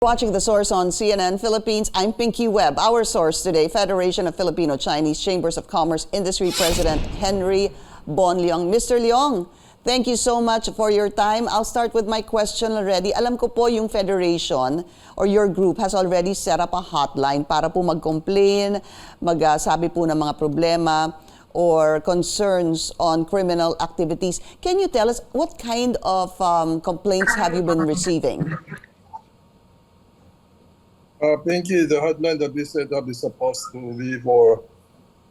Watching The Source on CNN Philippines, I'm Pinky Webb. Our source today, Federation of Filipino-Chinese Chambers of Commerce Industry President Henry Bon Liong. Mr. Liong, thank you so much for your time. I'll start with my question already. Alam ko po yung federation or your group has already set up a hotline para po mag-complain, magsabi po ng mga problema or concerns on criminal activities. Can you tell us what kind of complaints have you been receiving? Pinky, the hotline that we set up is supposed to be for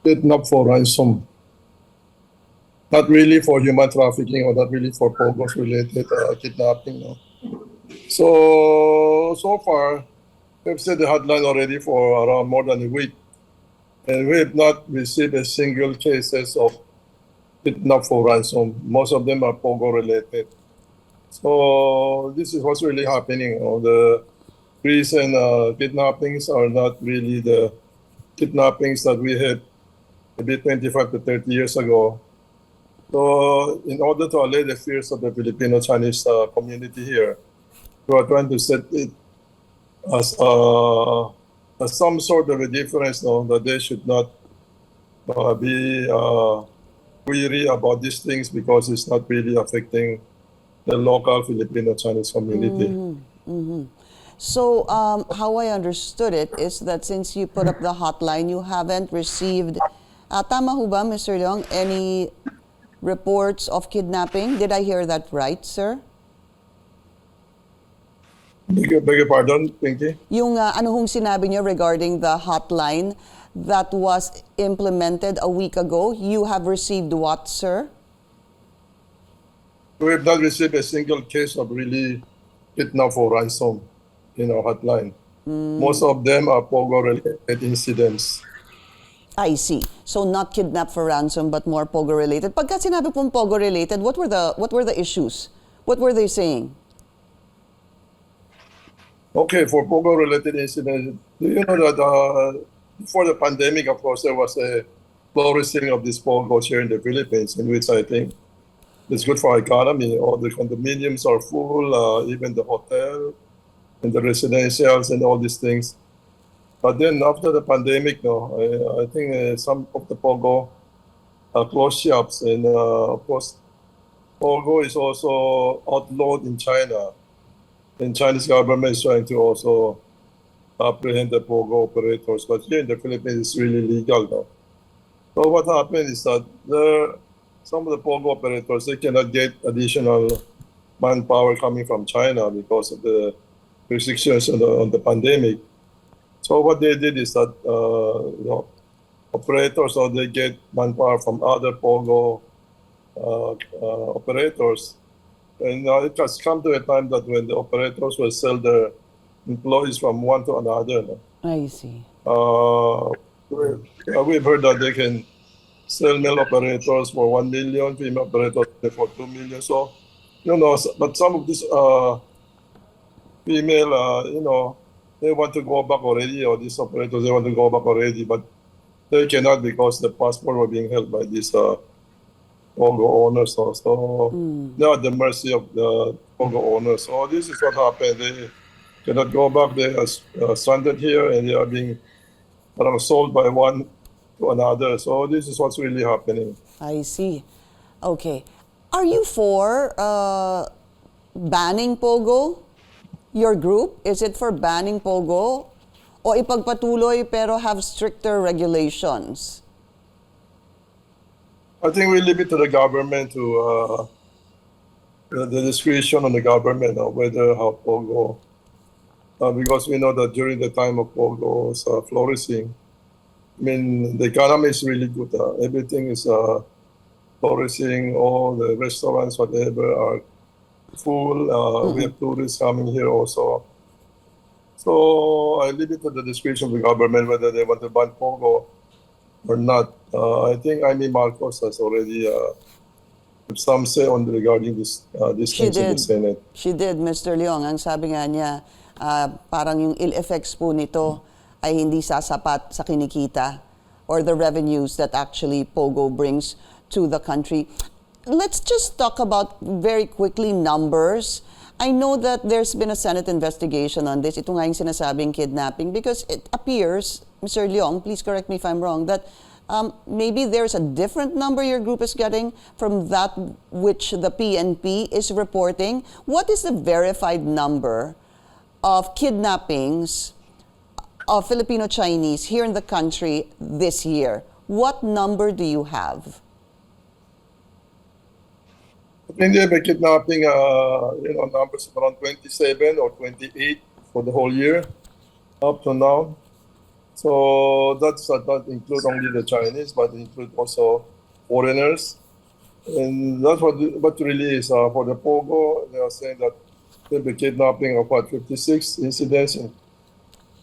kidnap for ransom. Not really for human trafficking or not really for Pogos related kidnapping. No? So far, we've set the hotline already for around more than a week. And we have not received a single cases of kidnap for ransom. Most of them are Pogo related. So this is what's really happening. The recent kidnappings are not really the kidnappings that we had maybe 25 to 30 years ago. So in order to allay the fears of the Filipino-Chinese community here, we are trying to set it as some sort of a difference, no, that they should not be weary about these things because it's not really affecting the local Filipino-Chinese community. So how I understood it is that since you put up the hotline, you haven't received, tama ho ba, Mr. Liong, any reports of kidnapping? Did I hear that right, sir? Beg your pardon, Pinky? Yung ano hong sinabi niyo regarding the hotline that was implemented a week ago, you have received what, sir? We have not received a single case of really kidnap for ransom in our hotline. Most of them are Pogo-related incidents. I see. So not kidnap for ransom, but more Pogo-related. Pagka sinabi pong Pogo-related, what were the issues? What were they saying? Okay, for Pogo-related incidents, do you know that before the pandemic, of course, there was a flourishing of these Pogos here in the Philippines, in which I think it's good for our economy. All the condominiums are full, even the hotel and the residentials and all these things. But then after the pandemic, no, I think some of the Pogo closed shops, and of course, Pogo is also outlawed in China. And Chinese government is trying to also apprehend the Pogo operators. But here in the Philippines, it's really legal now. So what happened is that some of the Pogo operators, they cannot get additional manpower coming from China because of the restrictions on the pandemic. So what they did is that operators, or they get manpower from other Pogo operators. And it has come to a time that when the operators will sell their employees from one to another. No? I see. We've heard that they can sell male operators for 1 million, female operators for 2 million. So, but some of these female, they want to go back already, or these operators, they want to go back already, but they cannot because the passport were being held by these Pogo owners. So they are at the mercy of the Pogo owners. So this is what happened. They cannot go back. They are stranded here, and they are being sold by one to another. So this is what's really happening. I see. Okay. Are you for banning Pogo? Your group, is it for banning Pogo? O ipagpatuloy pero have stricter regulations? I think we leave it to the government to the discretion on the government of whether how Pogo, because we know that during the time of Pogo's flourishing, I mean, the economy is really good. Everything is flourishing. All the restaurants, whatever, are full. We have tourists coming here also. So I leave it to the discretion of the government whether they want to ban Pogo or not. I think Amy Marcos has already some say on regarding this things in the Senate. She did, Mr. Liong. Ang sabi nga niya, parang yung ill effects po nito ay hindi sasapat sa kinikita or the revenues that actually Pogo brings to the country. Let's just talk about very quickly numbers. I know that there's been a Senate investigation on this. Ito nga yung sinasabing kidnapping because it appears, Mr. Liong, please correct me if I'm wrong, that maybe there's a different number your group is getting from that which the PNP is reporting. What is the verified number of kidnappings of Filipino-Chinese here in the country this year? What number do you have? I think they have a kidnapping, numbers of around 27 or 28 for the whole year up to now. So that's not include only the Chinese, but include also foreigners. And that's what really is for the Pogo. They are saying that there'll be kidnapping of 56 incidents in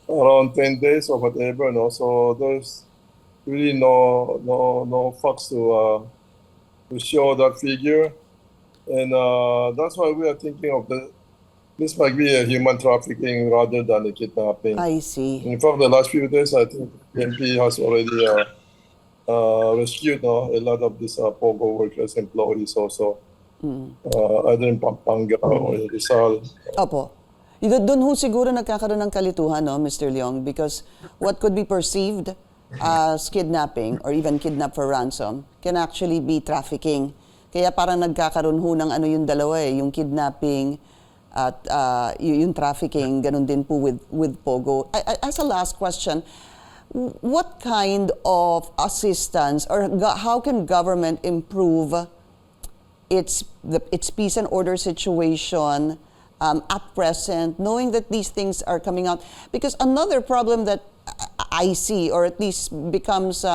around 10 days or whatever. No? So there's really no facts to show that figure. And that's why we are thinking of this might be a human trafficking rather than a kidnapping. I see. In fact, the last few days, I think PNP has already rescued a lot of these Pogo workers, employees also, either in Pampanga or in Rizal. Opo. Doon ho siguro nagkakaroon ng kalituhan, no, Mr. Liong, because what could be perceived as kidnapping or even kidnap for ransom can actually be trafficking. Kaya parang nagkakaroon ho ng yung dalawa yung kidnapping at yung trafficking, ganun din po with Pogo. As a last question, what kind of assistance or how can government improve its peace and order situation at present, knowing that these things are coming out? Because another problem that I see, or at least becomes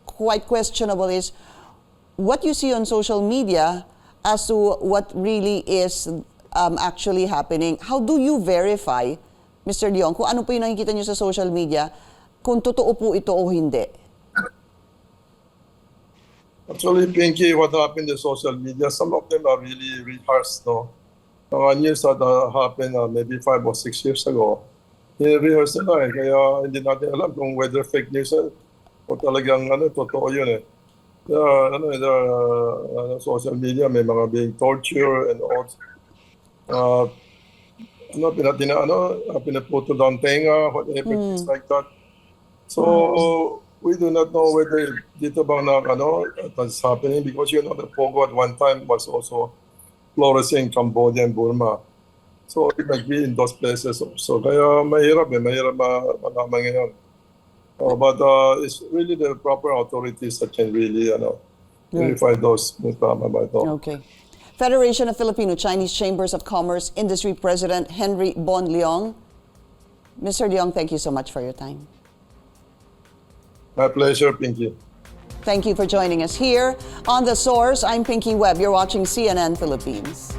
quite questionable, is what you see on social media as to what really is actually happening. How do you verify, Mr. Liong, kung ano po yung nakikita nyo sa social media, kung totoo po ito o hindi? Actually, Pinky, what happened in social media, some of them are really rehearsed, no? Mga news that happened maybe 5 or 6 years ago, rehearsed nila kaya hindi natin alam kung whether fake news o talagang totoo yun eh. There are social media, may mga being tortured and all. Pinaputol down tenga, whatever, things like that. So we do not know whether dito bang that's happening because the Pogo at one time was also flourishing in Cambodia and Burma. So it might be in those places also. Kaya mahirap malaman ngayon. But it's really the proper authorities that can really verify those. Okay. Federation of Filipino-Chinese Chambers of Commerce Industry President Henry Bon Liong. Mr. Liong, thank you so much for your time. My pleasure, Pinky. Thank you for joining us here on The Source. I'm Pinky Webb. You're watching CNN Philippines.